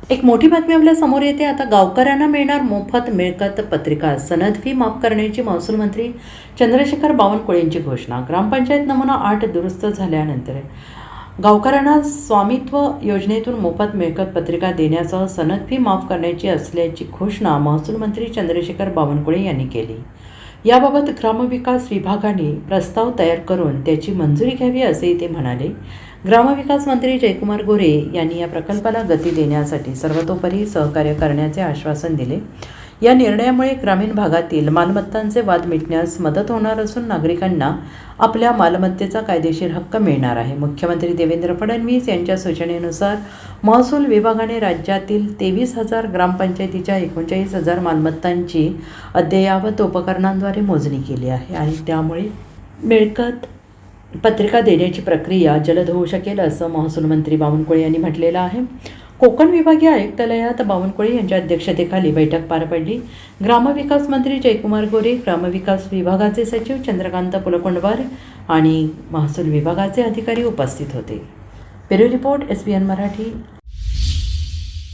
एक मोठी बातमी आपल्या समोर येते. आता गावकऱ्यांना मिळणार मोफत मिळकत पत्रिका. सनद फी माफ करण्याची महसूल मंत्री चंद्रशेखर बावनकुळे यांची घोषणा. ग्रामपंचायत नमुना 8 दुरुस्त झाल्यानंतर गावकऱ्यांना स्वामित्व योजनेतून मोफत मिळकत पत्रिका देण्यासह सनद फी माफ करण्याची असल्याची घोषणा महसूल मंत्री चंद्रशेखर बावनकुळे यांनी केली. याबाबत ग्रामविकास विभागाने प्रस्ताव तयार करून त्याची मंजुरी घ्यावी असेही ते म्हणाले. ग्रामविकास मंत्री जयकुमार गोरे यांनी या प्रकल्पाला गती देण्यासाठी सर्वतोपरी सहकार्य करण्याचे आश्वासन दिले. या निर्णयामुळे ग्रामीण भागातील मालमत्तांचे वाद मिटण्यास मदत होणार असून नागरिकांना आपल्या मालमत्तेचा कायदेशीर हक्क मिळणार आहे. मुख्यमंत्री देवेंद्र फडणवीस यांच्या सूचनेनुसार महसूल विभागाने राज्यातील 23,000 ग्रामपंचायतीच्या 39,000 मालमत्तांची अद्ययावत उपकरणांद्वारे मोजणी केली आहे आणि त्यामुळे मिळकत पत्रिका देण्याची प्रक्रिया जलद होऊ शकेल असं महसूल मंत्री बावनकुळे यांनी म्हटलेलं आहे. कोकण विभागीय आयुक्तालयात बावनकुळे यांच्या अध्यक्षतेखाली बैठक पार पडली. ग्रामविकास मंत्री जयकुमार गोरे, ग्रामविकास विभागाचे सचिव चंद्रकांत पुलकोंडवार आणि महसूल विभागाचे अधिकारी उपस्थित होते. Bureau report, SBN Marathi.